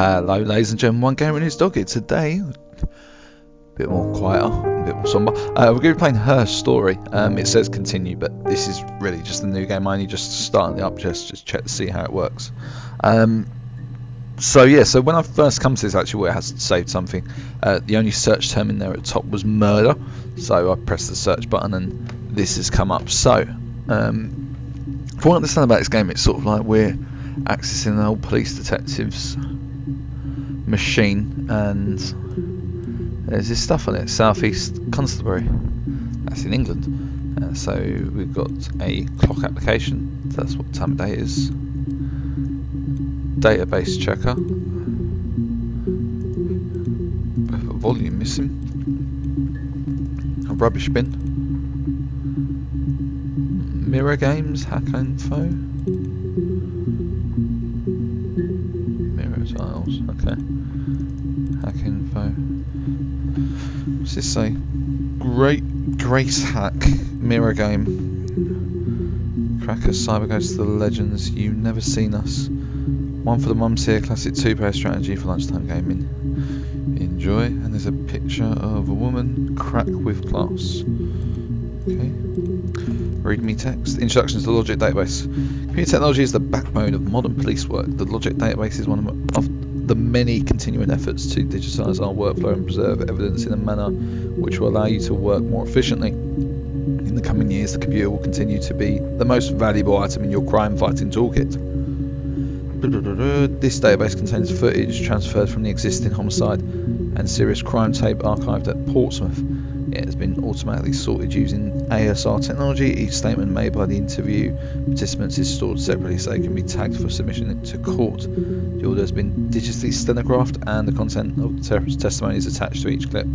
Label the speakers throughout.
Speaker 1: Hello ladies and gentlemen, One Gamer and his doggy. Today, a bit more quieter, a bit more somber. We're going to be playing Her Story. It says continue, but this is really just a new game. I only just started it up, just check to see how it works. So when I first come to this, actually, it has saved something. The only search term in there at the top was murder, so I pressed the search button and this has come up. So, from what I understand about this game, it's sort of like we're accessing an old police detective's machine, and there's this stuff on it, South East Constabulary, that's in England. So we've got a clock application, that's what time of day it is, database checker, a volume missing, a rubbish bin, mirror games, hack info, mirror tiles, okay. Hack info. What's this say? Great Grace Hack mirror game. Cracker Cyber goes to the legends. You've never seen us. One for the mums here. Classic two-player strategy for lunchtime gaming. Enjoy. And there's a picture of a woman. Crack with class. Okay. Read me text. Introduction to the Logic Database. Computer technology is the backbone of modern police work. The Logic Database is one of the many continuing efforts to digitise our workflow and preserve evidence in a manner which will allow you to work more efficiently. In the coming years, the computer will continue to be the most valuable item in your crime-fighting toolkit. This database contains footage transferred from the existing homicide and serious crime tape archived at Portsmouth. It has been automatically sorted using ASR technology. Each statement made by the interview participants is stored separately so they can be tagged for submission to court. The order has been digitally stenographed and the content of the testimony is attached to each clip.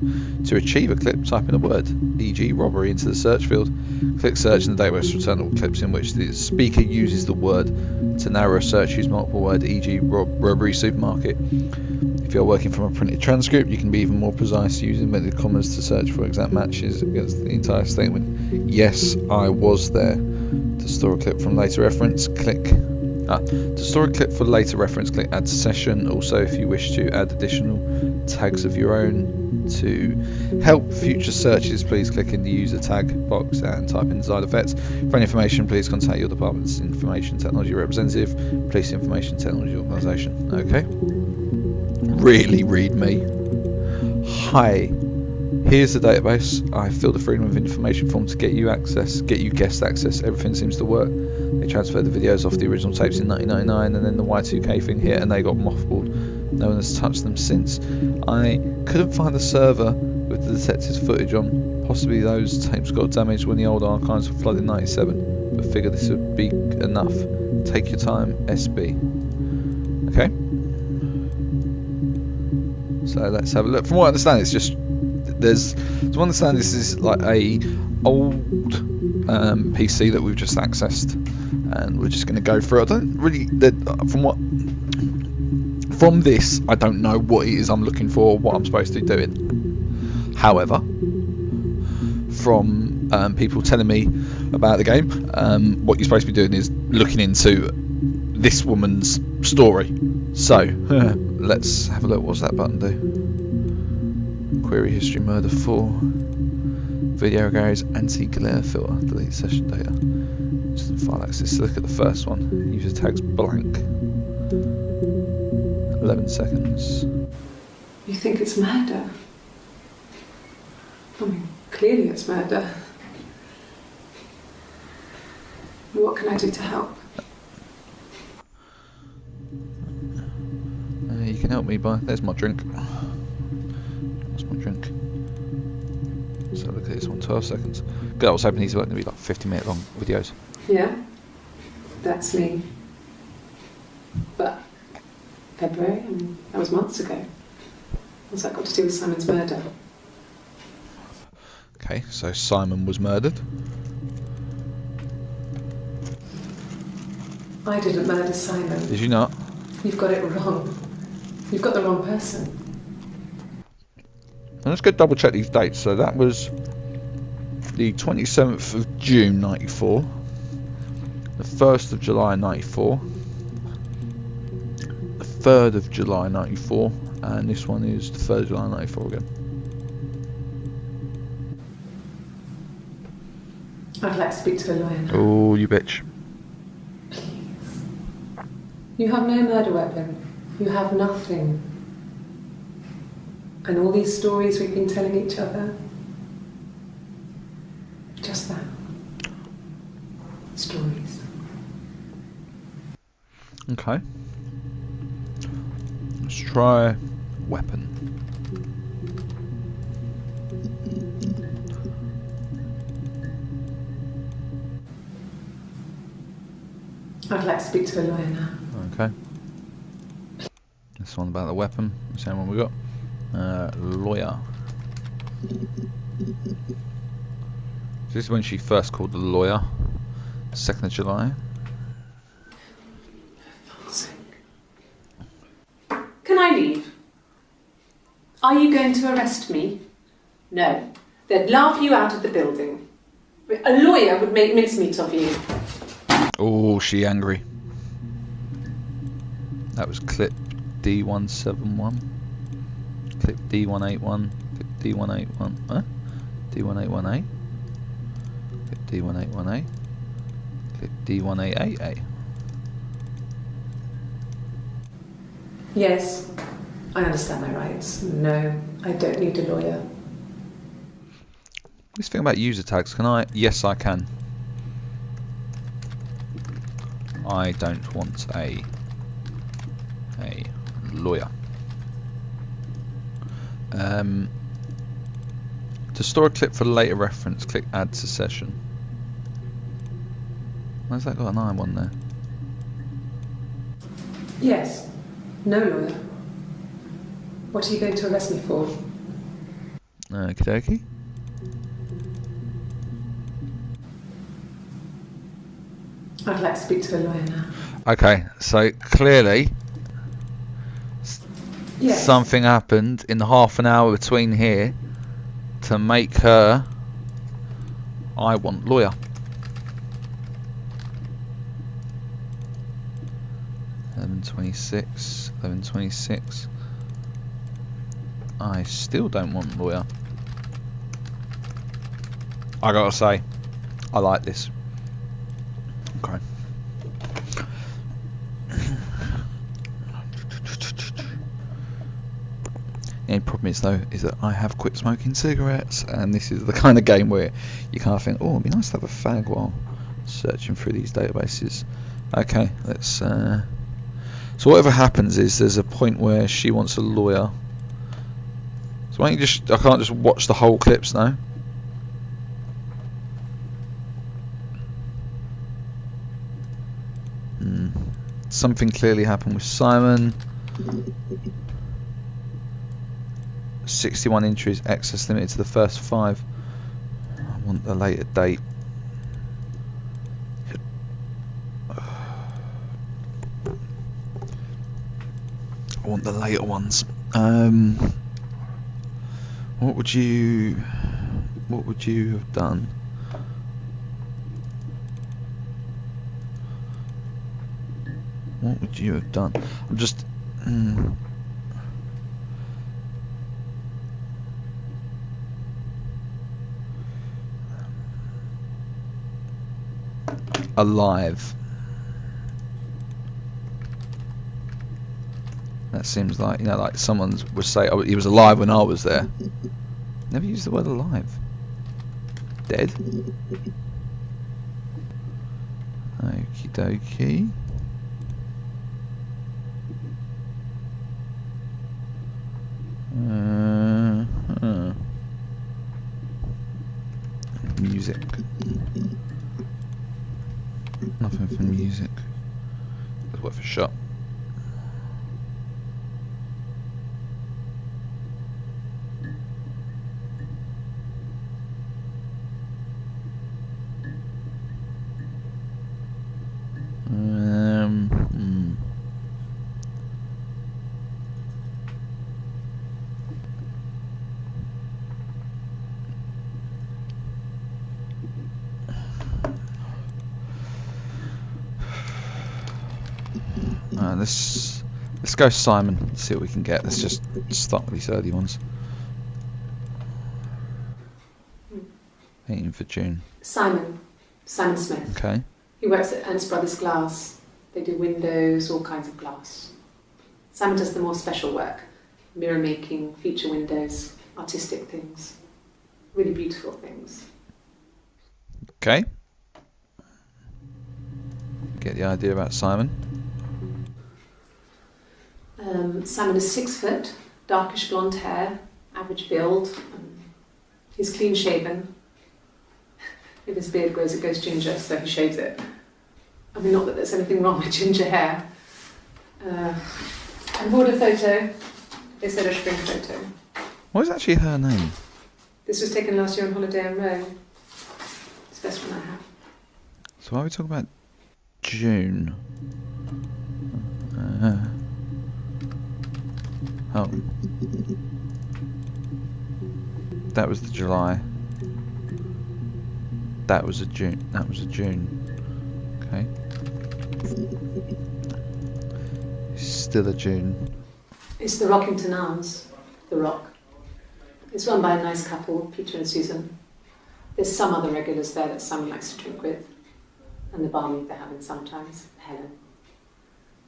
Speaker 1: To achieve a clip, type in a word, e.g. robbery, into the search field. Click search and the database will return all clips in which the speaker uses the word. To narrow a search, use multiple words, e.g. robbery supermarket. If you're working from a printed transcript, you can be even more precise using inverted commas to search for exact matches against the entire statement. Yes, I was there. To store a clip from later reference, click. To store a clip for later reference, click Add to Session. Also, if you wish to add additional tags of your own to help future searches, please click in the user tag box and type in desired effects. For any information, please contact your department's information technology representative, police information technology organisation. Okay. Really read me. Hi, here's the database. I filled the freedom of information form to get you guest access. Everything seems to work. They transferred the videos off the original tapes in 1999 and then the Y2K thing hit and they got mothballed. No one has touched them since. I couldn't find the server with the detective's footage on. Possibly those tapes got damaged when the old archives were flooded in 97, but figured this would be enough. Take your time, SB. Okay. So let's have a look. From what I understand, it's just to understand this is like a old PC that we've just accessed, and we're just going to go through. I don't really from this I don't know what it is I'm looking for, what I'm supposed to be doing. However, from people telling me about the game, what you're supposed to be doing is looking into this woman's story. So let's have a look. What's that button do? Query history, murder 4, video garage, anti-glare filter, delete session data, just file access. So look at the first one. User tags blank. 11 seconds.
Speaker 2: You think it's murder? I mean, clearly it's murder. What can I do to help?
Speaker 1: You can help me by... There's my drink. That's my drink. So look at this one, 12 seconds. God, I was hoping these were going to be like 50-minute long videos.
Speaker 2: Yeah, that's me. But February, I mean, that was months ago. What's that got to do with Simon's murder?
Speaker 1: Okay, so Simon was murdered.
Speaker 2: I didn't murder Simon.
Speaker 1: Did you not?
Speaker 2: You've got it wrong. You've got the wrong person.
Speaker 1: And let's go double check these dates. So that was the 27th of June 94, the 1st of July 94, 3rd of July 94, and this one is the 3rd of July 94 again.
Speaker 2: I'd like to speak to a lawyer now.
Speaker 1: Oh, you bitch.
Speaker 2: Please. You have no murder weapon. You have nothing. And all these stories we've been telling each other. Just that. Stories.
Speaker 1: Okay. Let's try weapon.
Speaker 2: I'd like to speak to a lawyer now.
Speaker 1: Okay. This one about the weapon. The same one we got. Lawyer. This is when she first called the lawyer. 2nd of July.
Speaker 2: Can I leave? Are you going to arrest me? No. They'd laugh you out of the building. A lawyer would make mincemeat of you.
Speaker 1: Oh, she angry. That was clip D171. Clip D181. Clip D181. Huh? D181A. Clip D181A. Clip D188A.
Speaker 2: Yes, I understand my rights. No, I don't need a lawyer.
Speaker 1: This thing about user tags, can I? Yes, I can. I don't want a lawyer. To store a clip for later reference, click Add to Session. Why's that got an I on there?
Speaker 2: Yes, no lawyer. What are you going to arrest me for?
Speaker 1: Okie dokie.
Speaker 2: I'd like to speak to a lawyer now.
Speaker 1: Okay, so clearly
Speaker 2: Yes.
Speaker 1: something happened in the half an hour between here to make her I want lawyer. $11.26. I still don't want lawyer. I gotta say, I like this. Okay. The only problem is though is that I have quit smoking cigarettes, and this is the kind of game where you kind of think, oh, it'd be nice to have a fag while searching through these databases. Okay, let's so whatever happens is there's a point where she wants a lawyer. So why don't you just, I can't just watch the whole clips now. Something clearly happened with Simon. 61 entries, access limited to the first 5. I want the later date. I want the later ones. What would you have done? What would you have done? I'm just alive. That seems like, you know, like someone would say, oh, he was alive when I was there. Never used the word alive. Dead. Okie dokie. Music. Nothing for music. It's worth a shot. Let's go Simon, see what we can get. Let's just start with these early ones. 18th of June.
Speaker 2: Simon Smith.
Speaker 1: Okay.
Speaker 2: He works at Ernst Brothers Glass. They do windows, all kinds of glass. Simon does the more special work. Mirror making, feature windows, artistic things. Really beautiful things.
Speaker 1: Okay. Get the idea about Simon.
Speaker 2: Simon is 6 foot, darkish blonde hair, average build. He's clean shaven. If his beard grows, it goes ginger, so he shaves it. I mean, not that there's anything wrong with ginger hair. And bought a photo. They said a spring photo.
Speaker 1: What is actually her name?
Speaker 2: This was taken last year on holiday in Rome. It's the best one I have.
Speaker 1: So why are we talking about June? Oh. That was the July. That was a June. Okay. Still a June.
Speaker 2: It's the Rockington Arms, the Rock. It's run by a nice couple, Peter and Susan. There's some other regulars there that Simon likes to drink with, and the barmaid they're having sometimes, Helen.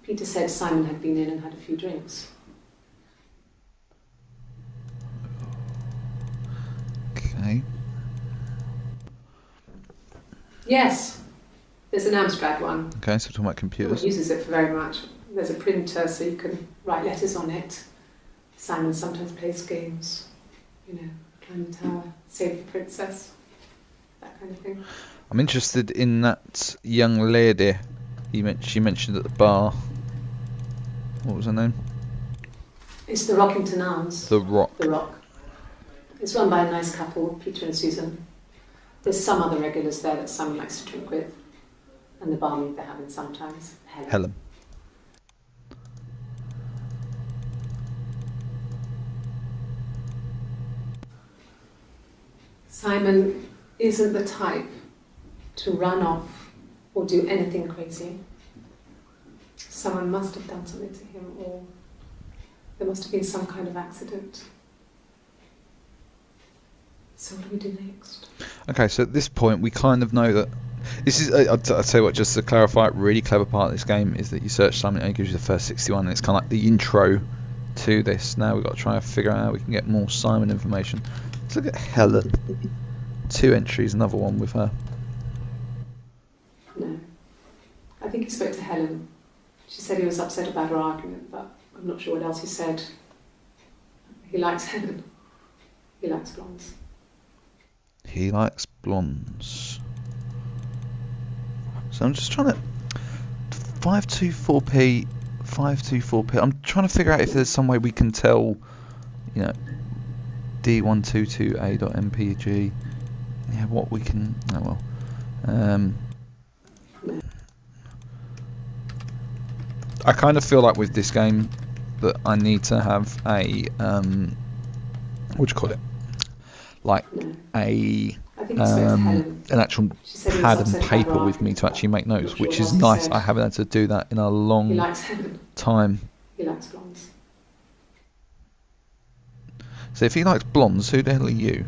Speaker 2: Peter said Simon had been in and had a few drinks.
Speaker 1: Okay.
Speaker 2: Yes, there's an Amstrad one.
Speaker 1: Okay, so we're talking about
Speaker 2: No one
Speaker 1: computers.
Speaker 2: uses it for very much. There's a printer so you can write letters on it. Simon sometimes plays games, climb the tower, save the princess, that kind of thing.
Speaker 1: I'm interested in that young lady she mentioned at the bar. What was her name?
Speaker 2: It's the Rockington Arms.
Speaker 1: The Rock.
Speaker 2: The Rock. It's run by a nice couple, Peter and Susan. There's some other regulars there that Simon likes to drink with, and the barmaid they're having sometimes,
Speaker 1: Helen.
Speaker 2: Simon isn't the type to run off or do anything crazy. Someone must have done something to him, or there must have been some kind of accident. So what do we do next?
Speaker 1: Okay, so at this point we kind of know that this is. I'll tell you what, just to clarify, a really clever part of this game is that you search Simon and it gives you the first 61, and it's kind of like the intro to this. Now we've got to try and figure out how we can get more Simon information. Let's look at Helen. 2 entries, another one with her.
Speaker 2: No. I think he spoke to Helen. She said he was upset about her argument, but I'm not sure what else he said. He likes Helen. He likes blondes.
Speaker 1: He likes blondes. So I'm just trying to 524p. I'm trying to figure out if there's some way we can tell, D122A.mpg. Yeah, what we can. Oh well. I kind of feel like with this game that I need to have a what do you call it? Like an actual pad and paper with me to actually make notes, which is nice. I haven't had to do that in a long time.
Speaker 2: He likes blondes.
Speaker 1: So if he likes blondes, who the hell are you?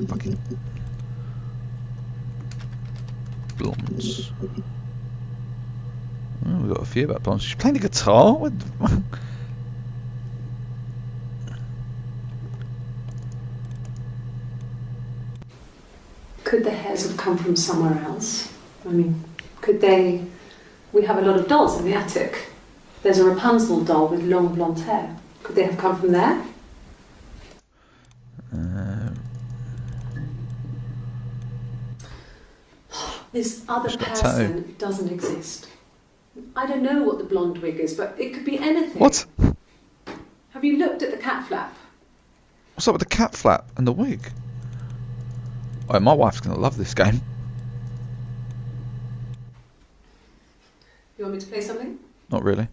Speaker 1: Fucking blondes. Oh, we've got a few about blondes. She's playing the guitar? What the fuck?
Speaker 2: Could the hairs have come from somewhere else? I mean, could they... We have a lot of dolls in the attic. There's a Rapunzel doll with long blonde hair. Could they have come from there? This other person doesn't exist. I don't know what the blonde wig is, but it could be anything.
Speaker 1: What?
Speaker 2: Have you looked at the cat flap?
Speaker 1: What's up with the cat flap and the wig? Oh, my wife's going to love this game.
Speaker 2: You want me to play something?
Speaker 1: Not really.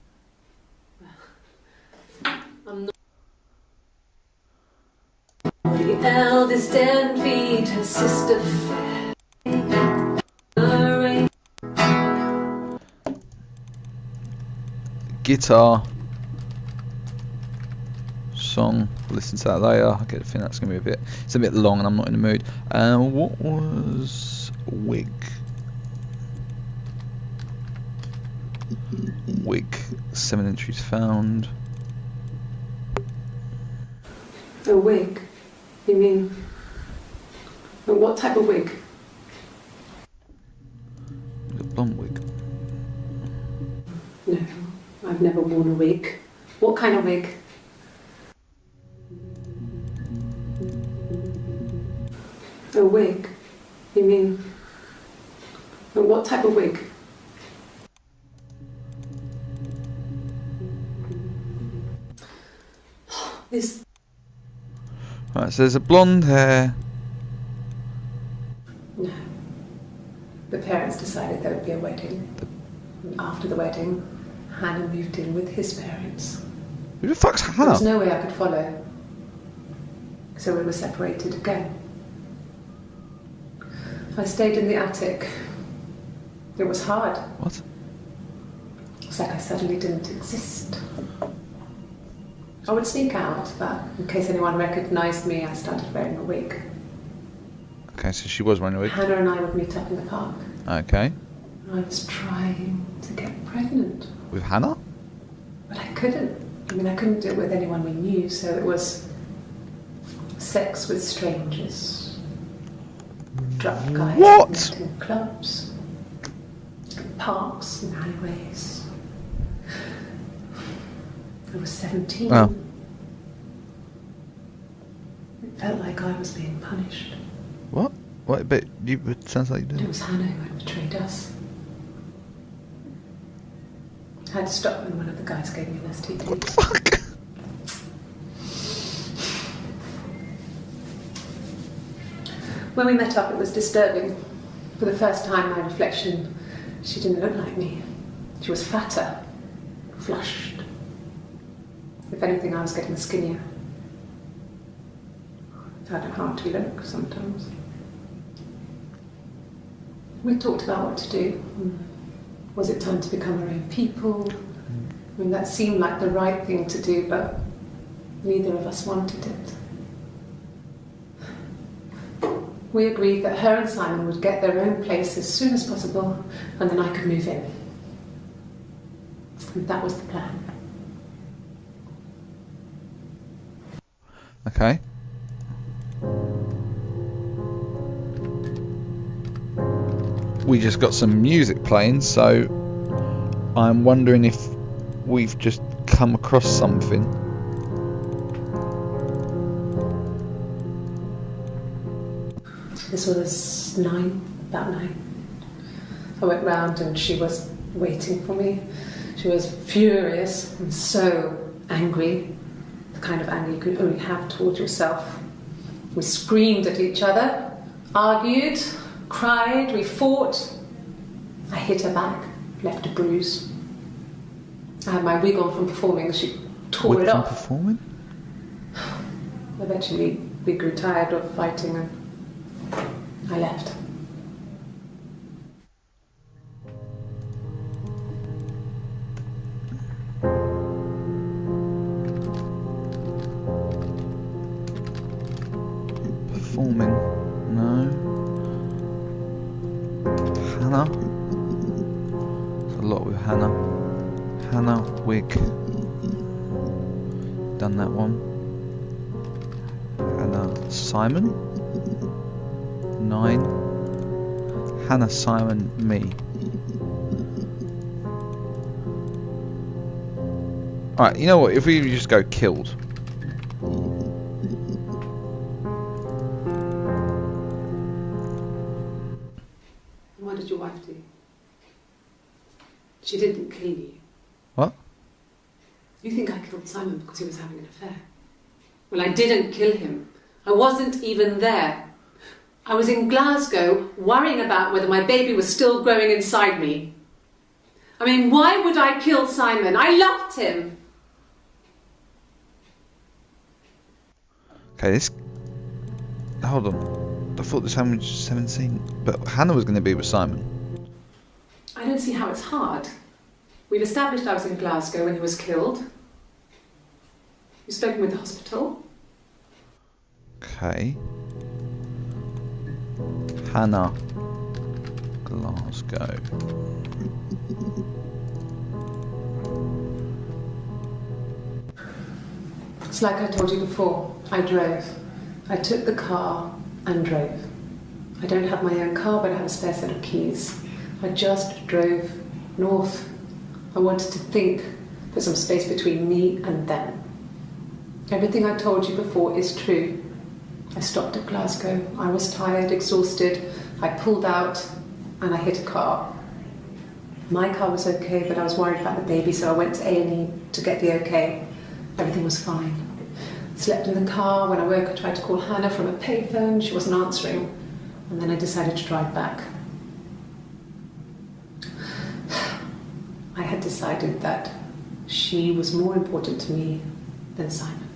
Speaker 2: I'm not. The eldest envied her sister fair.
Speaker 1: guitar song. Listen to that later. I get the feeling that's going to be it's a bit long and I'm not in the mood. What was wig? Wig, 7 entries found.
Speaker 2: A wig? You mean, what type of wig?
Speaker 1: A blonde wig.
Speaker 2: No, I've never worn a wig. What kind of wig? A wig? You mean, what type of wig? This.
Speaker 1: Right, so there's a blonde hair.
Speaker 2: No. The parents decided there would be a wedding. And after the wedding, Hannah moved in with his parents.
Speaker 1: Who the fuck's
Speaker 2: There
Speaker 1: Hannah?
Speaker 2: was no way I could follow. So we were separated again. I stayed in the attic. It was hard.
Speaker 1: What?
Speaker 2: It's like I suddenly didn't exist. I would sneak out, but in case anyone recognised me, I started wearing a wig.
Speaker 1: Okay, so she was wearing a wig.
Speaker 2: Hannah and I would meet up in the park.
Speaker 1: Okay.
Speaker 2: I was trying to get pregnant,
Speaker 1: With Hannah?
Speaker 2: but I couldn't. I mean, I couldn't do it with anyone we knew, so it was sex with strangers. Drunk guys
Speaker 1: What?
Speaker 2: met in clubs, parks and alleyways. I was 17.
Speaker 1: Oh.
Speaker 2: It felt like I was being punished.
Speaker 1: What? What? But it sounds like you
Speaker 2: It
Speaker 1: did.
Speaker 2: was Hannah who had betrayed us. I had to stop when one of the guys gave me an STD.
Speaker 1: What the fuck?
Speaker 2: When we met up, it was disturbing. For the first time, my reflection, she didn't look like me. She was fatter, flushed. If anything, I was getting skinnier. I found it hard to look sometimes. We talked about what to do. Was it time to become our own people? I mean, that seemed like the right thing to do, but neither of us wanted it. We agreed that her and Simon would get their own place as soon as possible, and then I could move in. And that was the plan.
Speaker 1: Okay. We just got some music playing, so I'm wondering if we've just come across something.
Speaker 2: This was about 9. I went round and she was waiting for me. She was furious and so angry, the kind of anger you can only have towards yourself. We screamed at each other, argued, cried, we fought. I hit her back, left a bruise. I had my wig on from performing, she tore it off.
Speaker 1: Performing?
Speaker 2: Eventually, we grew tired of fighting and I left.
Speaker 1: Performing? No. Hannah? There's a lot with Hannah. Hannah, wig. Done that one. Hannah, Simon? 9. Hannah, Simon, me. Alright, you know what? If we just go killed.
Speaker 2: What did your wife do? She didn't kill you.
Speaker 1: What?
Speaker 2: You think I killed Simon because he was having an affair? Well, I didn't kill him. I wasn't even there. I was in Glasgow worrying about whether my baby was still growing inside me. I mean, why would I kill Simon? I loved him.
Speaker 1: Okay, this... Hold on. I thought this Hannah was 17, but Hannah was going to be with Simon.
Speaker 2: I don't see how it's hard. We've established I was in Glasgow when he was killed. You've spoken with the hospital.
Speaker 1: Okay. Hannah, Glasgow.
Speaker 2: It's like I told you before, I drove. I took the car and drove. I don't have my own car, but I have a spare set of keys. I just drove north. I wanted to think, put some space between me and them. Everything I told you before is true. I stopped at Glasgow. I was tired, exhausted. I pulled out and I hit a car. My car was okay, but I was worried about the baby, so I went to A&E to get the okay. Everything was fine. Slept in the car. When I woke, I tried to call Hannah from a payphone. She wasn't answering. And then I decided to drive back. I had decided that she was more important to me than Simon.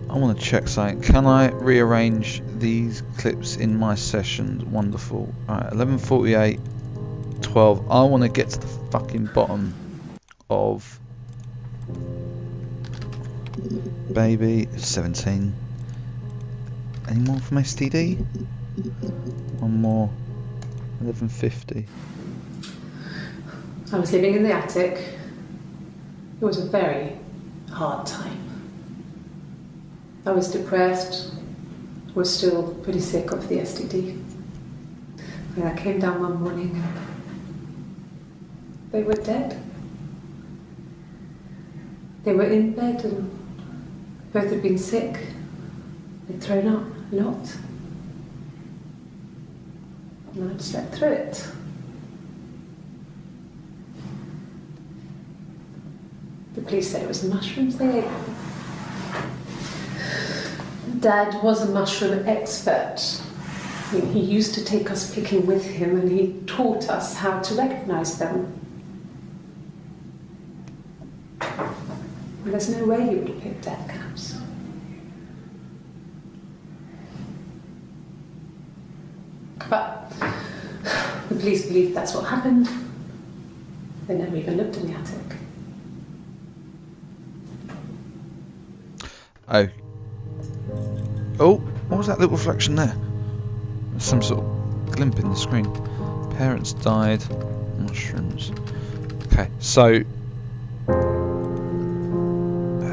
Speaker 1: I want to check something. Can I rearrange these clips in my session? Wonderful. Alright, 11:48, 12. I want to get to the fucking bottom of baby 17. Any more from STD? One more. 11:50.
Speaker 2: I was living in the attic. It was a very hard time. I was depressed, was still pretty sick of the STD. And I came down one morning and they were dead. They were in bed and both had been sick. They'd thrown up a lot. And I slept through it. The police said it was the mushrooms they ate. Dad was a mushroom expert. I mean, he used to take us picking with him and he taught us how to recognise them. And there's no way he would have picked death caps. But the police believe that's what happened. They never even looked in the attic.
Speaker 1: Oh. Oh, what was that little reflection there? There's some sort of glimp in the screen. Parents died. Mushrooms. Okay, so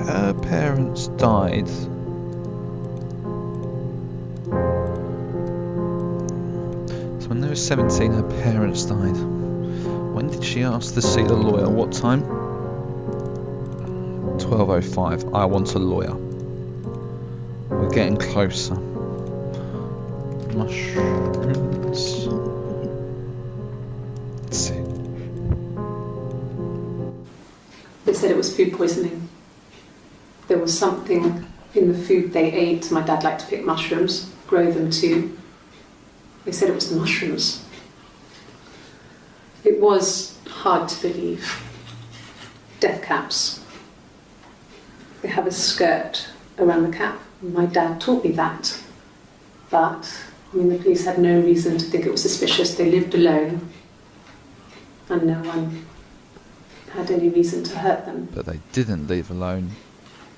Speaker 1: her parents died. So when they were 17, her parents died. When did she ask to see a lawyer? What time? 12:05. I want a lawyer. We're getting closer. Mushrooms. Let's see.
Speaker 2: They said it was food poisoning. There was something in the food they ate. My dad liked to pick mushrooms, grow them too. They said it was the mushrooms. It was hard to believe. Death caps. They have a skirt around the cap. My dad taught me that. But, I mean, the police had no reason to think it was suspicious. They lived alone. And no one had any reason to hurt them.
Speaker 1: But they didn't leave alone.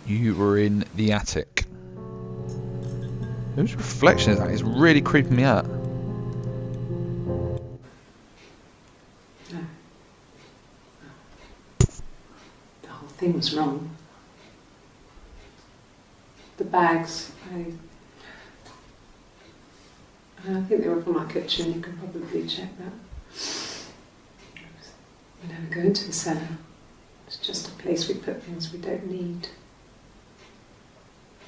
Speaker 1: You were in the attic. Whose reflection is that? It's really creeping me out.
Speaker 2: No. The whole thing was wrong. The bags, I think they were from our kitchen. You can probably check that. We never go into the cellar. It's just a place we put things we don't need.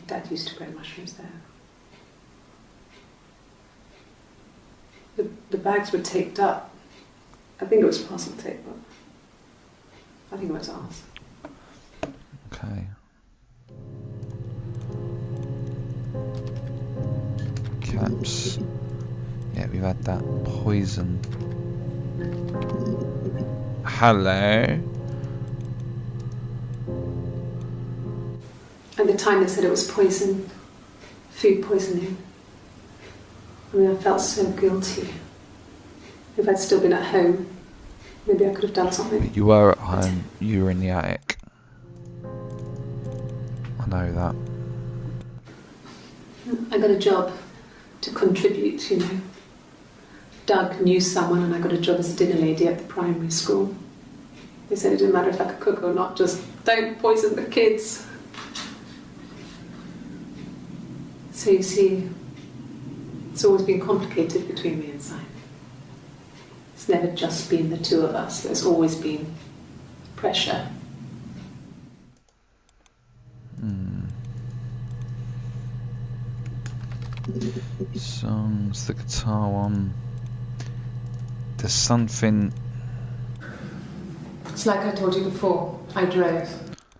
Speaker 2: Dad used to grow mushrooms there. The bags were taped up. I think it was parcel tape, but I think it was ours.
Speaker 1: Okay. Caps. Yeah, we've had that. Poison. Hello.
Speaker 2: At the time they said it was poison, food poisoning. I mean, I felt so guilty. If I'd still been at home, maybe I could have done something.
Speaker 1: You were at home, you were in the attic. I know that.
Speaker 2: I got a job to contribute, you know. Doug knew someone and I got a job as a dinner lady at the primary school. They said it didn't matter if I could cook or not, just don't poison the kids. So you see, it's always been complicated between me and Simon. It's never just been the two of us, there's always been pressure.
Speaker 1: Songs, the guitar one. There's something.
Speaker 2: It's like I told you before, I drove.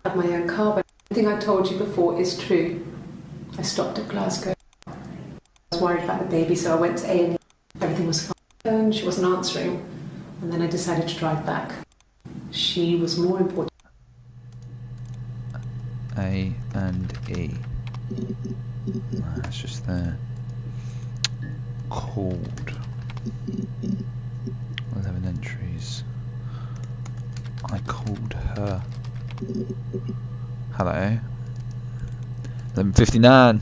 Speaker 2: I had my own car, but everything I told you before is true. I stopped at Glasgow. I was worried about the baby, so I went to A&E. Everything was fine. She wasn't answering. And then I decided to drive back. She was more important.
Speaker 1: A and E. It's just there. Called. 11 entries. I called her. Hello. 11:59.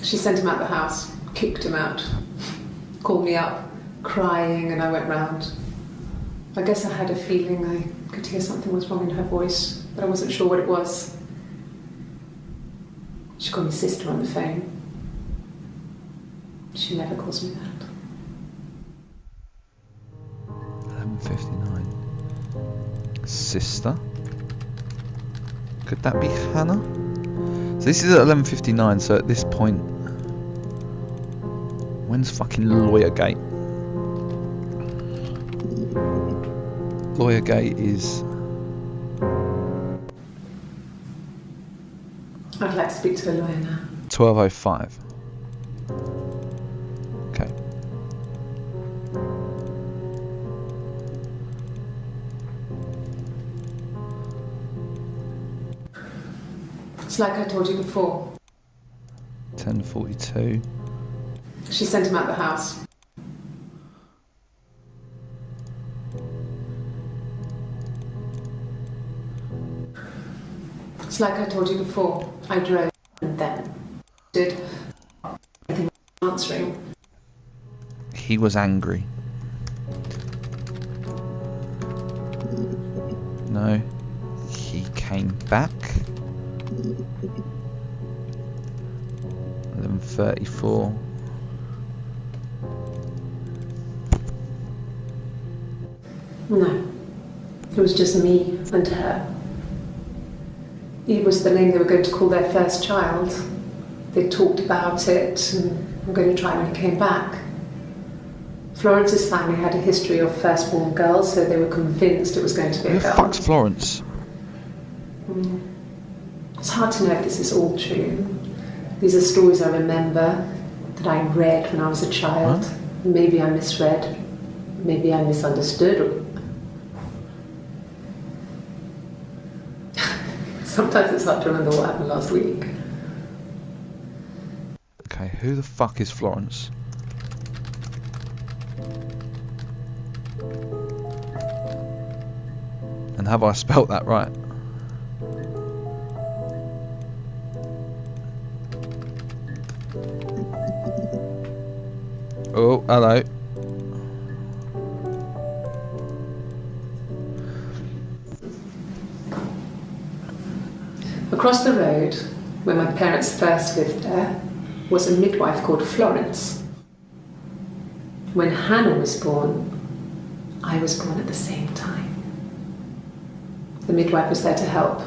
Speaker 2: She sent him out the house, kicked him out, called me up, crying, and I went round. I guess I had a feeling I could hear something was wrong in her voice, but I wasn't sure what it was. She called me sister on the phone. She never calls me that.
Speaker 1: 11:59. Sister. Could that be Hannah? So this is at 11:59. So at this point, when's fucking Lawyergate? Lawyergate is.
Speaker 2: I'd like to speak to a lawyer now.
Speaker 1: 12:05. Okay.
Speaker 2: It's like I told you before.
Speaker 1: 10:42.
Speaker 2: She sent him out the house. It's like I told you before. I drove and then did everything answering.
Speaker 1: He was angry. No. He came back. 11:34.
Speaker 2: No. It was just me and her. It was the name they were going to call their first child. They talked about it and were going to try when he came back. Florence's family had a history of firstborn girls, so they were convinced it was going to be
Speaker 1: Who
Speaker 2: a
Speaker 1: the
Speaker 2: girl.
Speaker 1: fuck's Florence?
Speaker 2: It's hard to know if this is all true. These are stories I remember that I read when I was a child.
Speaker 1: Huh?
Speaker 2: Maybe I misread. Maybe I misunderstood. Sometimes it's hard to remember what happened last week.
Speaker 1: Okay, who the fuck is Florence? And have I spelt that right? Oh, hello.
Speaker 2: Across the road, where my parents first lived there, was a midwife called Florence. When Hannah was born, I was born at the same time. The midwife was there to help.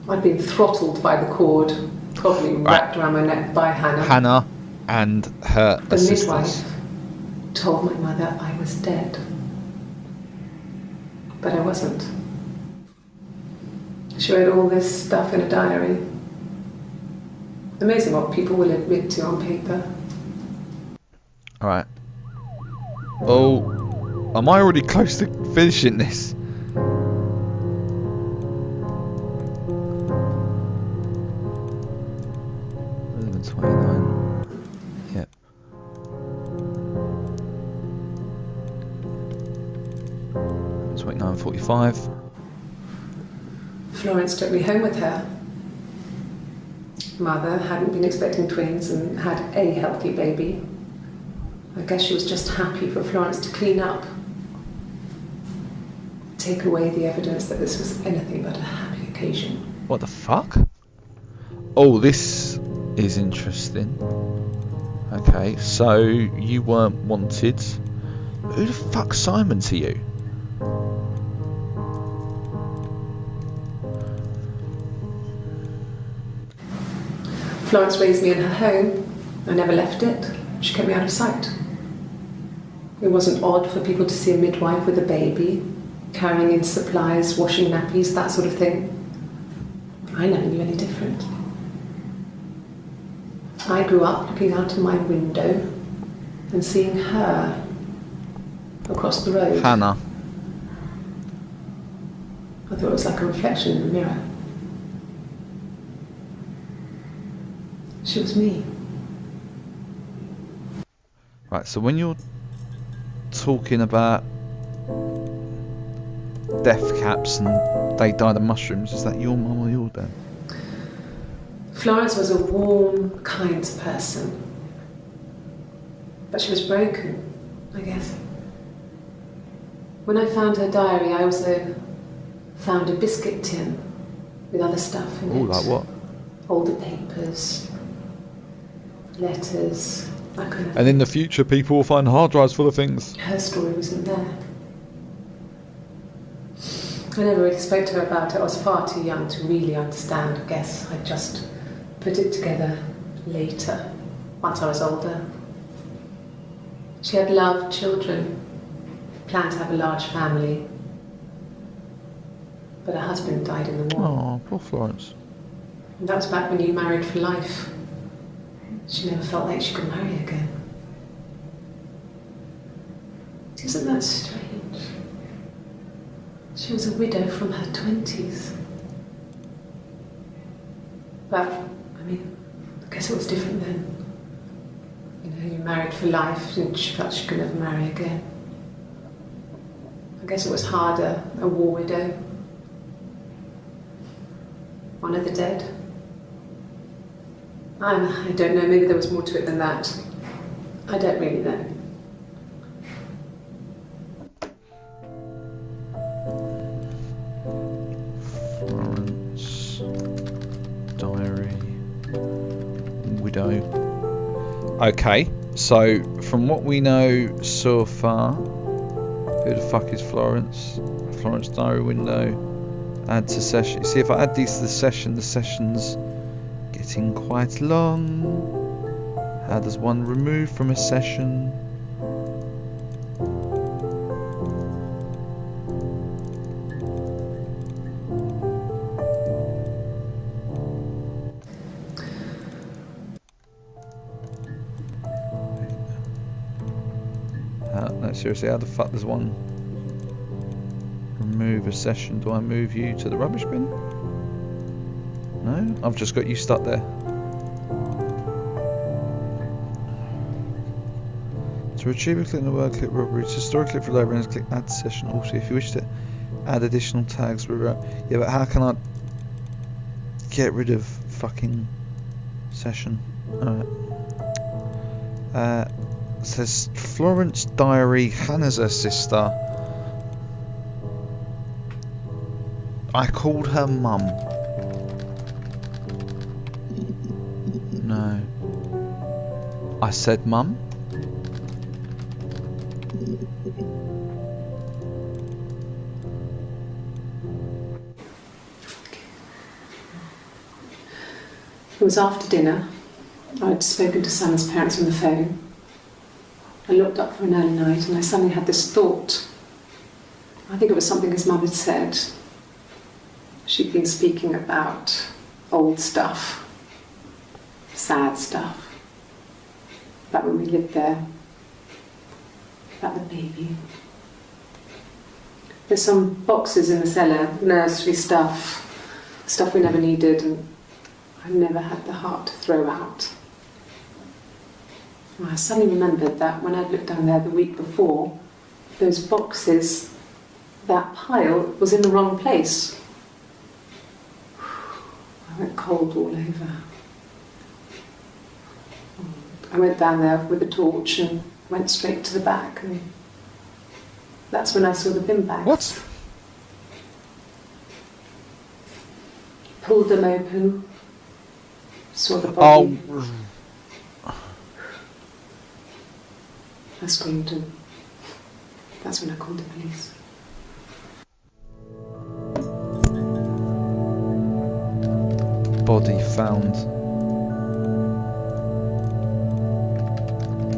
Speaker 2: I'd been throttled by the cord, probably wrapped around my neck by Hannah.
Speaker 1: Hannah and her
Speaker 2: The
Speaker 1: assistants.
Speaker 2: midwife told my mother I was dead. But I wasn't. She wrote all this stuff in a diary. Amazing what people will admit to on paper.
Speaker 1: Alright. Oh, am I already close to finishing this? Yep. 29:45.
Speaker 2: Florence took me home with her. Mother hadn't been expecting twins and had a healthy baby. I guess she was just happy for Florence to clean up. Take away the evidence that this was anything but a happy occasion.
Speaker 1: What the fuck? Oh, this is interesting. Okay, so you weren't wanted. Who the fuck's Simon to you?
Speaker 2: Florence raised me in her home. I never left it. She kept me out of sight. It wasn't odd for people to see a midwife with a baby, carrying in supplies, washing nappies, that sort of thing. I never knew any different. I grew up looking out of my window and seeing her across the road.
Speaker 1: Hannah.
Speaker 2: I thought it was like a reflection in the mirror. She was me.
Speaker 1: Right, so when you're talking about death caps and they died of mushrooms, is that your mum or your dad?
Speaker 2: Florence was a warm, kind person. But she was broken, I guess. When I found her diary, I also found a biscuit tin with other stuff in it.
Speaker 1: Oh, like what?
Speaker 2: Older papers, letters, that kind of thing.
Speaker 1: And in the future, people will find hard drives full of things.
Speaker 2: Her story wasn't there. I never really spoke to her about it. I was far too young to really understand, I guess. I just put it together later, once I was older. She had loved children, planned to have a large family, but her husband died in the war.
Speaker 1: Oh, poor Florence.
Speaker 2: And that was back when you married for life. She never felt like she could marry again. Isn't that strange? She was a widow from her 20s. But, I mean, I guess it was different then. You know, you married for life and she felt she could never marry again. I guess it was harder, a war widow. One of the dead. I don't know, maybe there was more to it than that. I don't really know.
Speaker 1: Florence diary, widow. Okay, so from what we know so far, who the fuck is Florence? Florence diary window. Add to session. See, if I add these to the session's getting quite long. How does one remove from a session? No, seriously, how the fuck does one remove a session? Do I move you to the rubbish bin? No? I've just got you stuck there. To retrieve a click in the word, click robbery. To store a clip for library and click add session. Also, if you wish to add additional tags, yeah, but how can I get rid of fucking session? Alright. Says Florence diary, Hannah's her sister. I called her mum. No. I said mum.
Speaker 2: It was after dinner. I'd spoken to Sam's parents on the phone. I looked up for an early night and I suddenly had this thought. I think it was something his mum had said. She'd been speaking about old stuff, sad stuff, about when we lived there, about the baby. There's some boxes in the cellar, nursery stuff we never needed, and I never had the heart to throw out. I suddenly remembered that when I'd looked down there the week before, those boxes, that pile was in the wrong place. I went cold all over. I went down there with a torch and went straight to the back, and that's when I saw the bin bags.
Speaker 1: What?
Speaker 2: Pulled them open, saw the body.
Speaker 1: Oh.
Speaker 2: I screamed, and that's when I called the police.
Speaker 1: Body found.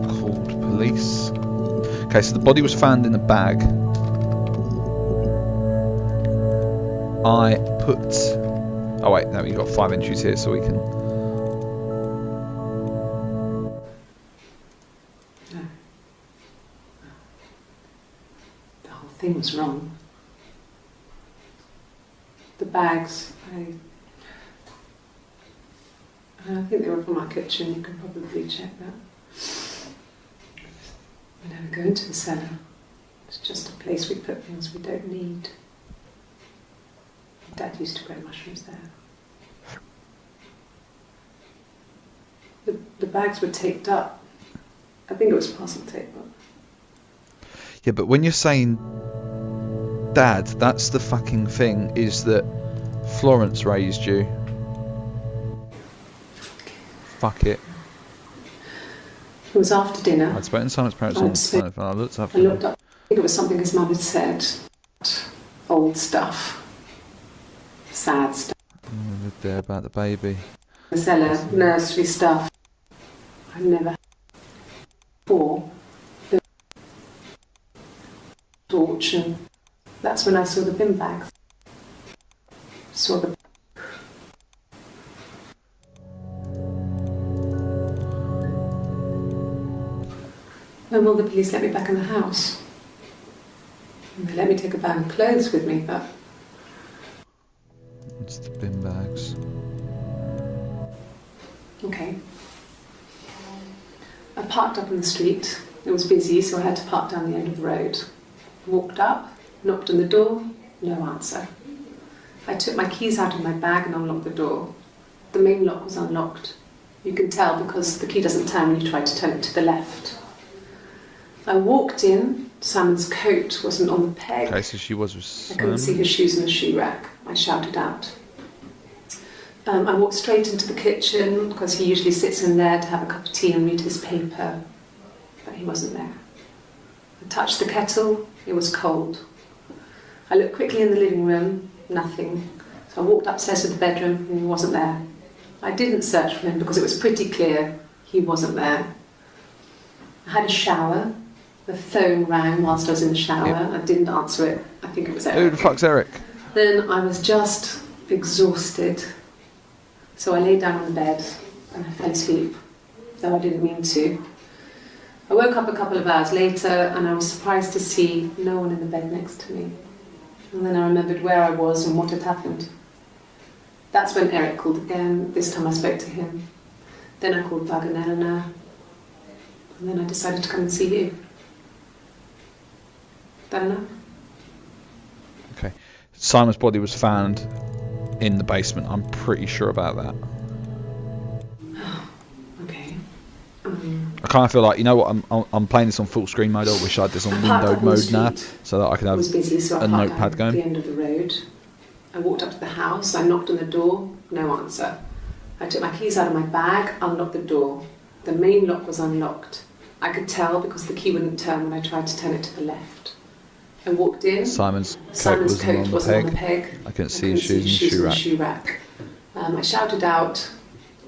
Speaker 1: Called police. Okay, so the body was found in a bag. I put... Oh wait, no, you've got 5 entries here, so we can...
Speaker 2: No. The whole thing was wrong. The bags, I think they were from our kitchen, you can probably check that. We never go into the cellar. It's just a place we put things we don't need. Dad used to grow mushrooms there. The bags were taped up. I think it was parcel tape up.
Speaker 1: Yeah, but when you're saying Dad, that's the fucking thing, is that Florence raised you. Fuck it.
Speaker 2: It was after dinner.
Speaker 1: I'd spoken to Simon's parents on the phone. I looked up.
Speaker 2: I looked up. I think it was something his mum had said. Old stuff. Sad stuff.
Speaker 1: There about the baby.
Speaker 2: The cellar, nursery stuff. I've never had before. The torch, and that's when I saw the bin bags. Saw the. When will the police let me back in the house? And they let me take a bag of clothes with me, but
Speaker 1: It's the bin bags.
Speaker 2: okay. I parked up on the street. It was busy, so I had to park down the end of the road. Walked up, knocked on the door, no answer. I took my keys out of my bag and unlocked the door. The main lock was unlocked. You can tell because the key doesn't turn when you try to turn it to the left. I walked in, Simon's coat wasn't on the peg.
Speaker 1: Okay, so she was with
Speaker 2: I couldn't see his shoes in the shoe rack. I shouted out. I walked straight into the kitchen because he usually sits in there to have a cup of tea and read his paper, but he wasn't there. I touched the kettle, it was cold. I looked quickly in the living room, nothing. So I walked upstairs to the bedroom and he wasn't there. I didn't search for him because it was pretty clear he wasn't there. I had a shower. The phone rang whilst I was in the shower.
Speaker 1: Yep.
Speaker 2: I didn't answer it. I think it was
Speaker 1: Who
Speaker 2: Eric.
Speaker 1: the fuck's Eric?
Speaker 2: Then I was just exhausted. So I lay down on the bed and I fell asleep, though I didn't mean to. I woke up a couple of hours later and I was surprised to see no one in the bed next to me. And then I remembered where I was and what had happened. That's when Eric called again. This time I spoke to him. Then I called Doug and Eleanor. And then I decided to come and see you. That enough?
Speaker 1: Okay. Simon's body was found in the basement. I'm pretty sure about that.
Speaker 2: Okay.
Speaker 1: I kind of feel like, you know what, I'm playing this on full screen mode. I wish I had this on windowed mode now, so that I could
Speaker 2: I
Speaker 1: have
Speaker 2: was busy, so I
Speaker 1: a
Speaker 2: parked
Speaker 1: notepad
Speaker 2: at
Speaker 1: going.
Speaker 2: the end of the road. I walked up to the house, I knocked on the door, no answer. I took my keys out of my bag, unlocked the door. The main lock was unlocked. I could tell because the key wouldn't turn when I tried to turn it to the left. I walked in.
Speaker 1: Simon's coat wasn't on the peg. I couldn't see his shoes in the shoe rack.
Speaker 2: I shouted out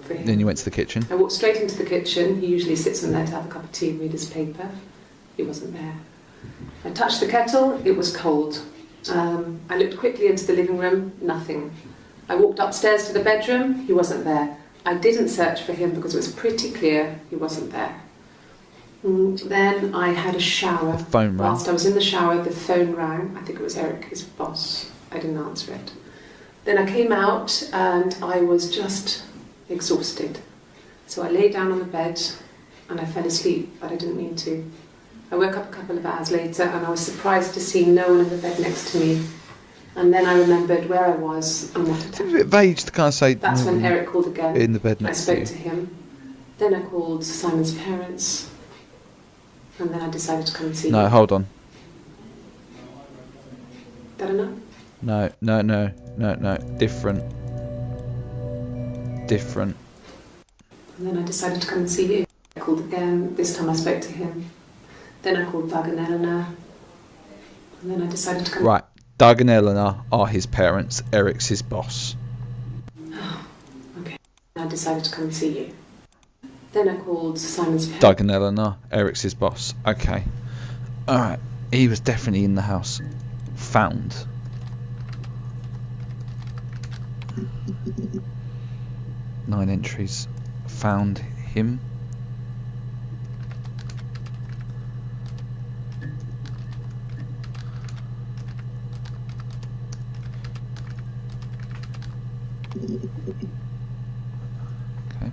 Speaker 2: for him.
Speaker 1: Then you went to the kitchen.
Speaker 2: I walked straight into the kitchen. He usually sits in there to have a cup of tea and read his paper. He wasn't there. I touched the kettle. It was cold. I looked quickly into the living room. Nothing. I walked upstairs to the bedroom. He wasn't there. I didn't search for him because it was pretty clear he wasn't there. Then I had a shower.
Speaker 1: The phone rang.
Speaker 2: Whilst I was in the shower, the phone rang. I think it was Eric, his boss. I didn't answer it. Then I came out and I was just exhausted. So I lay down on the bed and I fell asleep, but I didn't mean to. I woke up a couple of hours later and I was surprised to see no one in the bed next to me. And then I remembered where I was and what had
Speaker 1: Seems a bit vague to kind of say.
Speaker 2: That's when Eric called again.
Speaker 1: In the bed
Speaker 2: I
Speaker 1: next to you.
Speaker 2: spoke to him. Then I called Simon's parents. And then I decided to come and see
Speaker 1: No,
Speaker 2: you.
Speaker 1: hold on.
Speaker 2: That enough?
Speaker 1: No. Different.
Speaker 2: And then I decided to come and see you. I called again. This time I spoke to him. Then I called Doug and Eleanor. And then I decided to come.
Speaker 1: Right. Doug and Eleanor are his parents. Eric's his boss.
Speaker 2: Okay. I decided to come and see you. Then I called Simon's parents.
Speaker 1: Doug and Eleanor. Eric's his boss. Okay. Alright. He was definitely in the house. Found. Nine entries. Found him. Okay.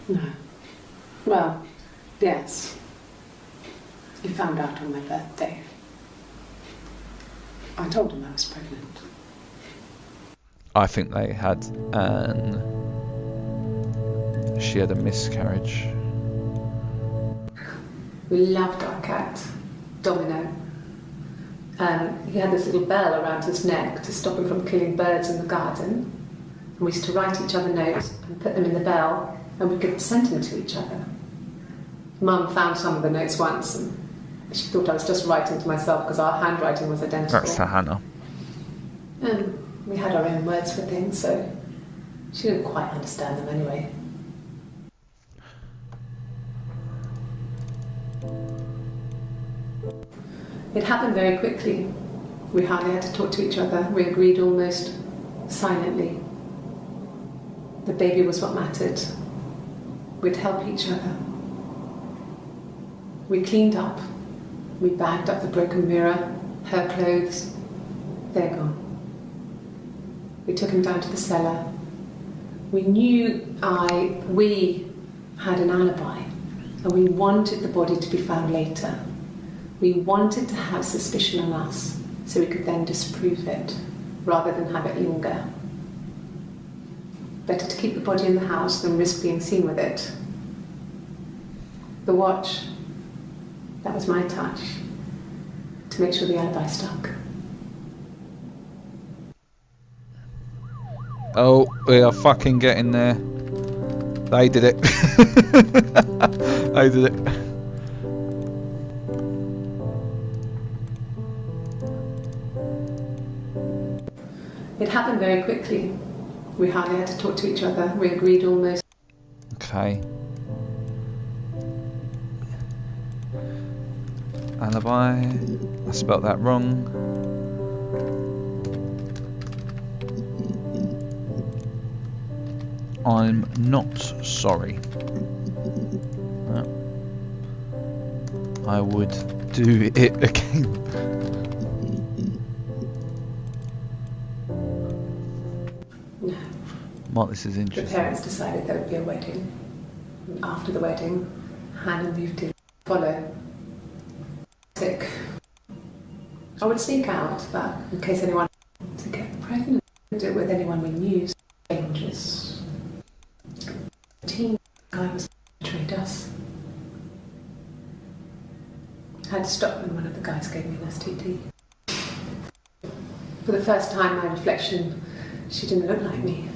Speaker 2: No. Well, yes. He found out on my birthday. I told him I was pregnant.
Speaker 1: I think they had she had a miscarriage.
Speaker 2: We loved our cat, Domino. He had this little bell around his neck to stop him from killing birds in the garden. And we used to write each other notes and put them in the bell, and we could send them to each other. Mum found some of the notes once, and she thought I was just writing to myself because our handwriting was identical.
Speaker 1: That's for Hannah.
Speaker 2: And we had our own words for things, so she didn't quite understand them anyway. It happened very quickly. We hardly had to talk to each other. We agreed almost silently. The baby was what mattered. We'd help each other. We cleaned up. We bagged up the broken mirror, her clothes. They're gone. We took him down to the cellar. We had an alibi, and we wanted the body to be found later. We wanted to have suspicion on us, so we could then disprove it, rather than have it linger. Better to keep the body in the house than risk being seen with it. The watch, that was my touch, to make sure the alibi stuck.
Speaker 1: Oh, we are fucking getting there. They did it. They did it.
Speaker 2: It happened very quickly. We hardly had to talk to each other. We agreed almost.
Speaker 1: Okay. Alibi. I spelt that wrong. I'm not sorry. No. I would do it again.
Speaker 2: No.
Speaker 1: Mark, this is
Speaker 2: The
Speaker 1: interesting.
Speaker 2: parents decided there would be a wedding. And after the wedding, Hannah moved in to follow. Sick. I would sneak out, but in case anyone to get pregnant, do it with anyone we knew. Strangers. The teen guy was betrayed us. I had to stop when one of the guys gave me an STD. For the first time, my reflection, she didn't look like me.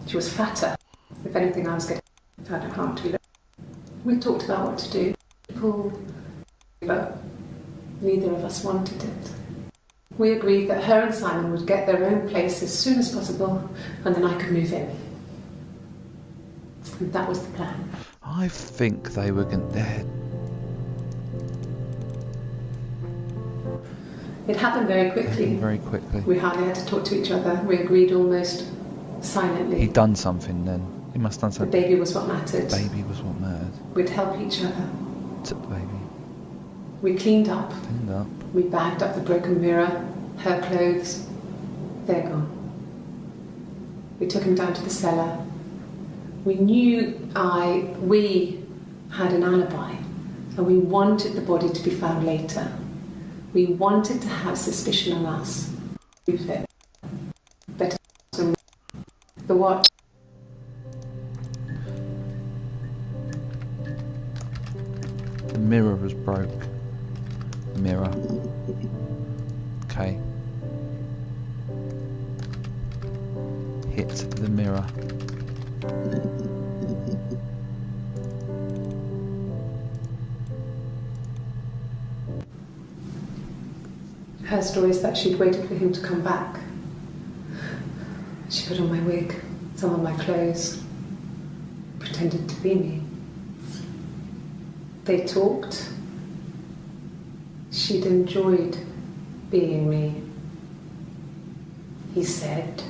Speaker 2: She was fatter. If anything, I was getting found it hard to look. We talked about what to do. But neither of us wanted it. We agreed that her and Simon would get their own place as soon as possible, and then I could move in. And that was the plan.
Speaker 1: I think they were going to...
Speaker 2: It happened very quickly.
Speaker 1: Very quickly.
Speaker 2: We hardly had to talk to each other. We agreed almost silently.
Speaker 1: He'd done something then. He must have done
Speaker 2: The
Speaker 1: something.
Speaker 2: baby was what mattered.
Speaker 1: Baby was what mattered.
Speaker 2: We'd help each other.
Speaker 1: Took the baby.
Speaker 2: We cleaned up.
Speaker 1: Cleaned up.
Speaker 2: We bagged up the broken mirror, her clothes. They're gone. We took him down to the cellar. We had an alibi, and we wanted the body to be found later. We wanted to have suspicion on us. Better than the watch.
Speaker 1: The mirror was broke. Mirror. Okay. Hit the mirror.
Speaker 2: Her story is that she'd waited for him to come back. She put on my wig, some of my clothes, pretended to be me. They talked. She'd enjoyed being me. He said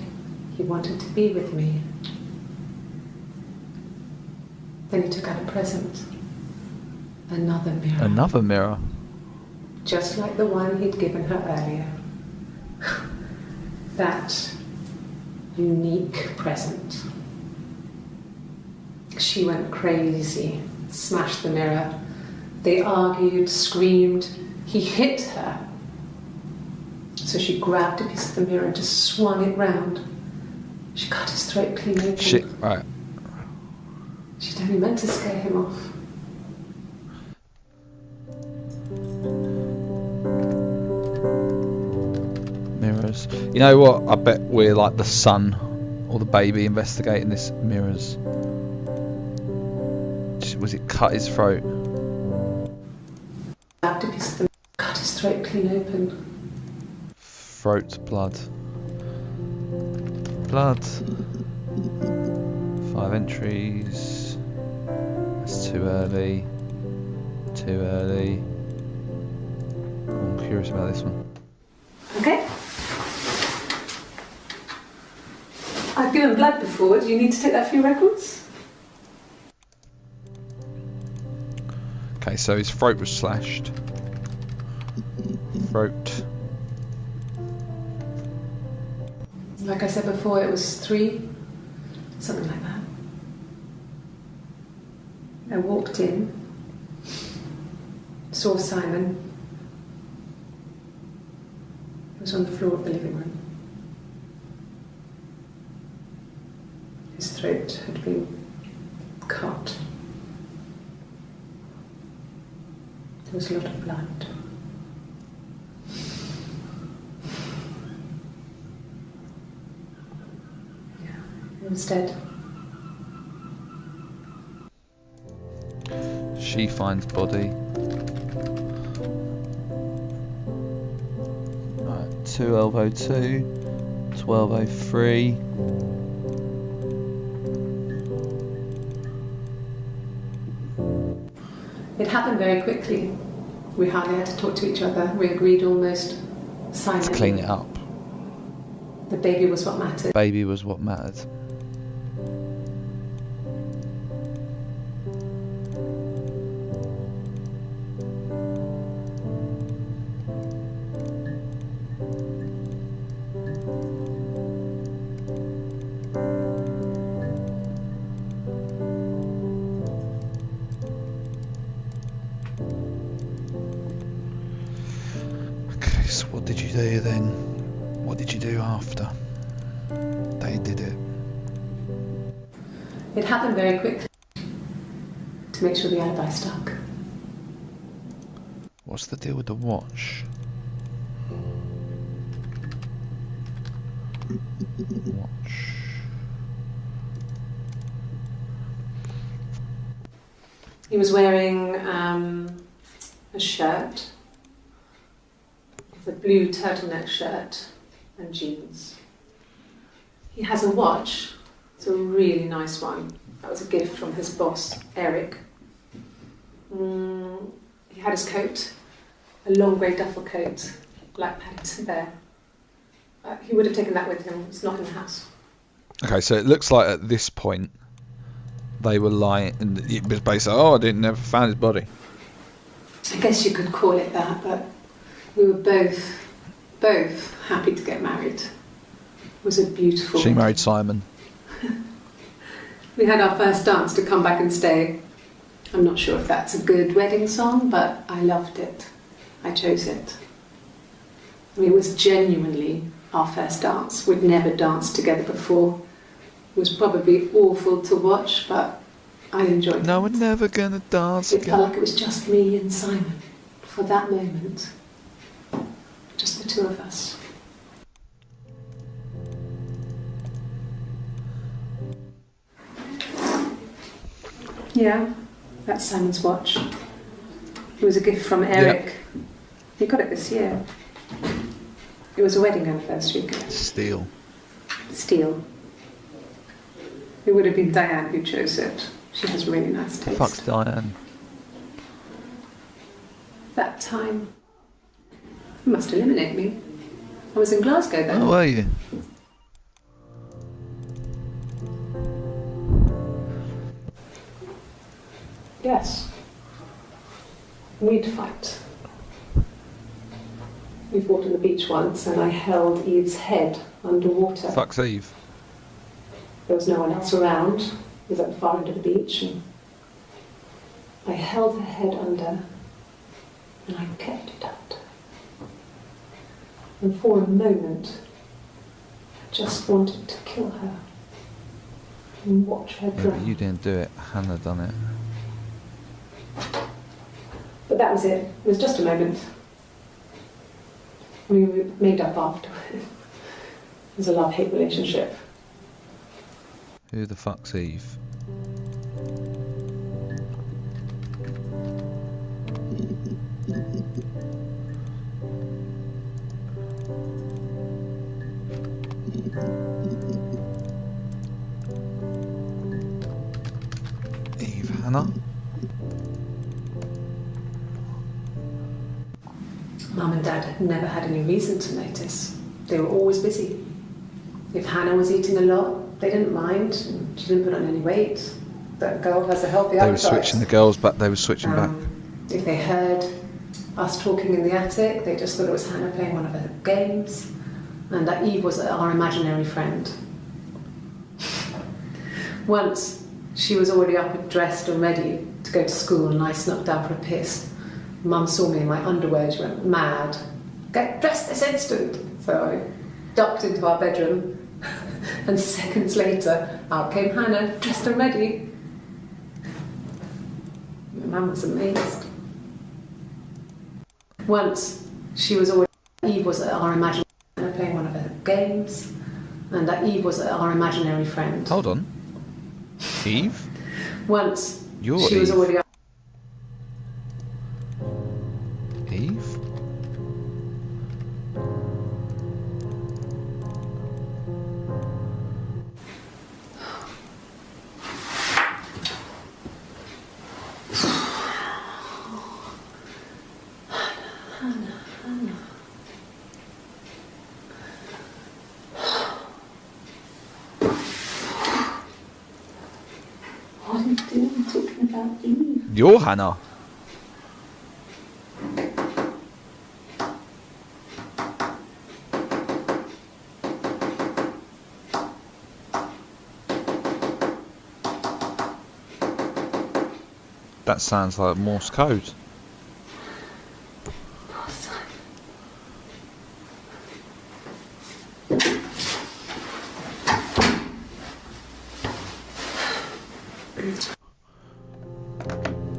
Speaker 2: he wanted to be with me. Then he took out a present. Another mirror.
Speaker 1: Another mirror?
Speaker 2: Just like the one he'd given her earlier. That unique present. She went crazy, smashed the mirror. They argued, screamed. He hit her. So she grabbed a piece of the mirror and just swung it round. She cut his throat clean open.
Speaker 1: Shit, right.
Speaker 2: She'd only meant to scare him off.
Speaker 1: Mirrors. You know what? I bet we're like the son or the baby investigating this. Mirrors. Was it cut his throat?
Speaker 2: Grabbed a piece of the mirror, cut his throat clean open.
Speaker 1: Throat, blood. Blood. 5 entries. That's too early. Too early. I'm curious about this one.
Speaker 2: Okay. I've given blood before. Do you need to take that for your records?
Speaker 1: Okay, so his throat was slashed. Throat.
Speaker 2: Like I said before, it was 3, something like that. I walked in, saw Simon. He was on the floor of the living room. His throat had been cut. There was a lot of blood. Yeah, he was dead.
Speaker 1: She finds body. Right, 1202, 1203.
Speaker 2: It happened very quickly. We hardly had to talk to each other. We agreed almost silently.
Speaker 1: Let's clean it up.
Speaker 2: The baby was what mattered.
Speaker 1: Baby was what mattered. Okay, so what did you do then? What did you do after they did it?
Speaker 2: It happened very quickly to make sure the alibi stuck.
Speaker 1: What's the deal with the watch? Watch.
Speaker 2: He was wearing a shirt, a blue turtleneck shirt and jeans. He has a watch. It's a really nice one. That was a gift from his boss, Eric. He had his coat, a long grey duffel coat, like Paddington Bear. He would have taken that with him. It's not in the house.
Speaker 1: Okay, so it looks like at this point they were lying, and it was basically, oh, I never found his body.
Speaker 2: I guess you could call it that, but we were both happy to get married. It was a beautiful...
Speaker 1: She married Simon.
Speaker 2: We had our first dance to come back and stay. I'm not sure if that's a good wedding song, but I loved it. I chose it. I mean, it was genuinely our first dance. We'd never danced together before. It was probably awful to watch, but I enjoyed it.
Speaker 1: No, we're never gonna dance
Speaker 2: It
Speaker 1: again.
Speaker 2: felt like it was just me and Simon for that moment. Just the two of us. Yeah, that's Simon's watch. It was a gift from Eric. He got it this year. It was a wedding anniversary gift.
Speaker 1: Steel.
Speaker 2: Steel. It would have been Diane who chose it. She has really nice taste.
Speaker 1: Fuck's Diane.
Speaker 2: That time. You must eliminate me. I was in Glasgow then.
Speaker 1: Oh, were you?
Speaker 2: Yes. We'd fight. We fought on the beach once and I held Eve's head underwater.
Speaker 1: Fuck's Eve.
Speaker 2: There was no one else around. It was at the far end of the beach and I held her head under and I kept it out. And for a moment, I just wanted to kill her and watch her
Speaker 1: Yeah, but
Speaker 2: drown.
Speaker 1: you didn't do it. Hannah done it.
Speaker 2: But that was it. It was just a moment. We made up after. It was a love-hate relationship.
Speaker 1: Who the fuck's Eve? Eve Hannah?
Speaker 2: Mum and Dad had never had any reason to notice. They were always busy. If Hannah was eating a lot, they didn't mind. She didn't put on any weight. That girl has a healthy
Speaker 1: They were
Speaker 2: appetite.
Speaker 1: switching the girls back, they were switching back.
Speaker 2: If they heard us talking in the attic, they just thought it was Hannah playing one of her games, and that Eve was our imaginary friend. Once, she was already up and dressed and ready to go to school, and I snuck down for a piss. Mum saw me in my underwear, she went mad. Get dressed this instant! So I ducked into our bedroom, and seconds later, out came Hannah, dressed and ready. Mum was amazed. Once, she was already... Eve was our imaginary friend, playing one of her games, and that Eve was our imaginary friend.
Speaker 1: Hold on. Eve?
Speaker 2: Once,
Speaker 1: You're
Speaker 2: she was
Speaker 1: Eve.
Speaker 2: already...
Speaker 1: Eve?
Speaker 2: What are you doing talking about Eve?
Speaker 1: You're Hannah. That sounds like Morse code.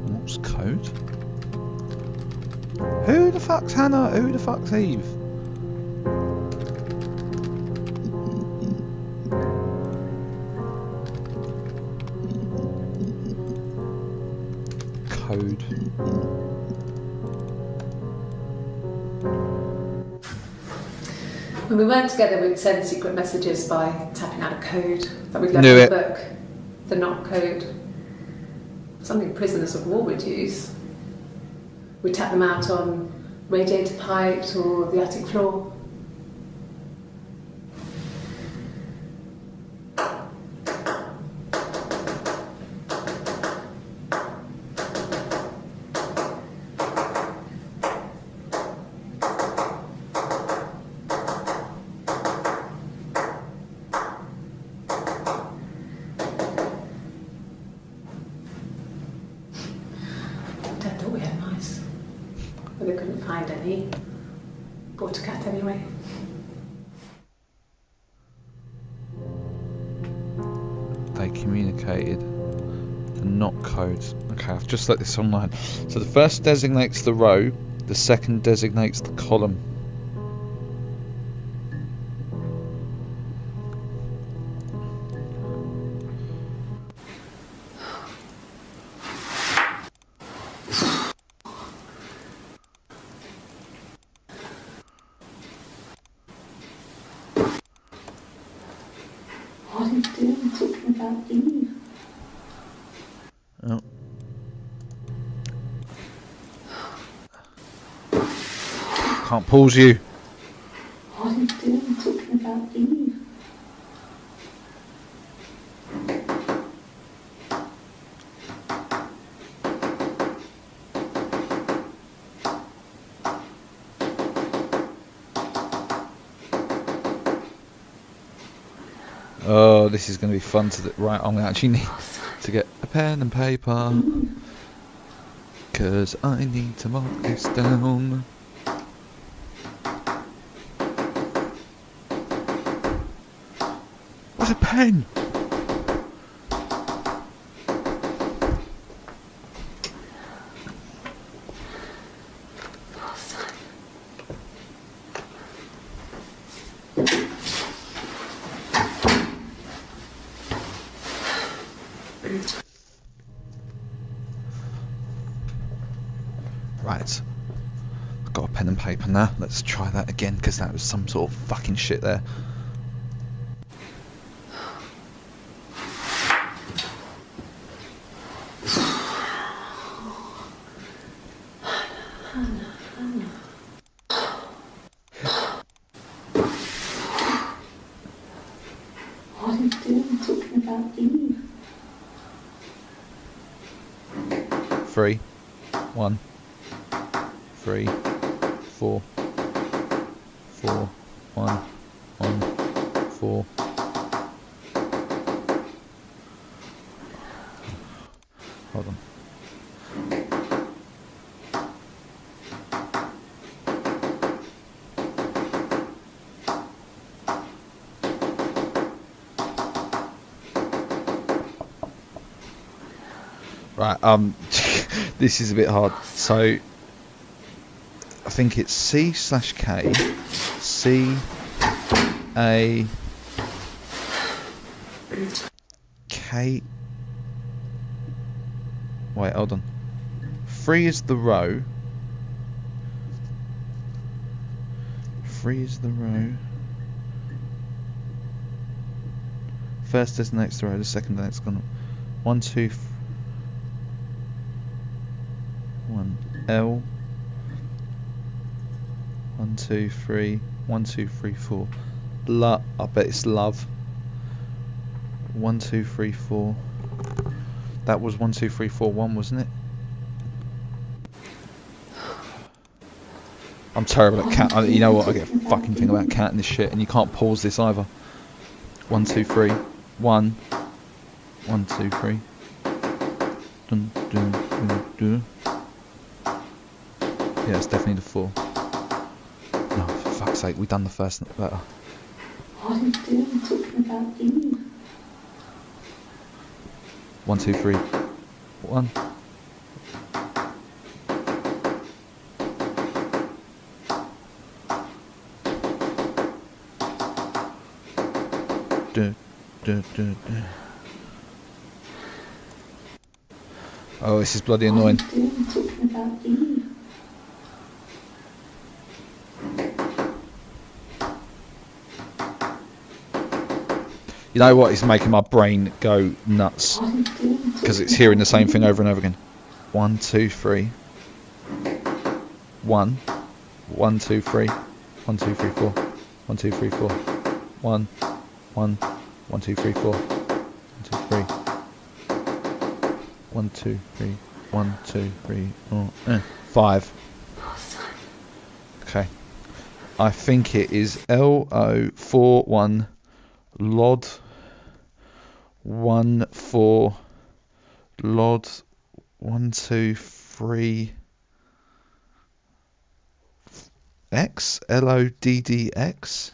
Speaker 1: Morse code? Who the fuck's Hannah? Who the fuck's Eve? Code.
Speaker 2: When we weren't together, we'd send secret messages by tapping out a code that we'd left
Speaker 1: Knew
Speaker 2: in
Speaker 1: it.
Speaker 2: the book. The knock code. Something prisoners of war would use. We'd tap them out on radiator pipes or the attic floor. nice. But they couldn't find any water cat anyway.
Speaker 1: They communicated the not codes. Okay, I've just let this online. So the first designates the row, the second designates the column.
Speaker 2: What are you doing talking about Eve?
Speaker 1: Oh. Can't pause you.
Speaker 2: What are you doing talking about Eve?
Speaker 1: Oh, this is going to be fun to do. Right, I'm going to actually need to get a pen and paper, because I need to mark this down. Where's a pen? Right, I've got a pen and paper now. Let's try that again, because that was some sort of fucking shit there.
Speaker 2: What are you doing talking about Eve?
Speaker 1: 3, 1, 3, 4, 4, 1, 1, 4. Hold on. Right, this is a bit hard. So, I think it's C/K, C, A, K. Wait, hold on. 3 is the row. 3 is the row. First designates the row, the second designates the column. 1, 2, 1 L. 1, 2, 3. 1, 2, 3, 4. I bet it's love. 1, 2, 3, 4. That was 1, 2, 3, 4, 1, wasn't it? I'm terrible at count. You know what? I get a fucking thing about counting this shit, and you can't pause this either. 1, 2, 3. 1. 1, 2, 3. Dun, dun, dun, dun. Yeah, it's definitely the 4. No, for fuck's sake, we done the first letter.
Speaker 2: What are you doing talking about Eve?
Speaker 1: 1, 2, 3. 1. Duh, duh, duh, duh. Oh, this is bloody annoying.
Speaker 2: What are you doing talking about Eve?
Speaker 1: You know what? It's making my brain go nuts,
Speaker 2: What are you doing
Speaker 1: because it's hearing the same thing over and over again. 1, 2, 3. 1. 1, 2, 3. 1, 2, 3, 4. 1, 2, 3, 4. 1. 1. 1, 2, 3, 4. 1, 2, 3. 1, 2, 3. 1, 2, 3. 5. Okay. I think it is LO41 Lod 1 4 Lod 1 2 3 X, LODDX.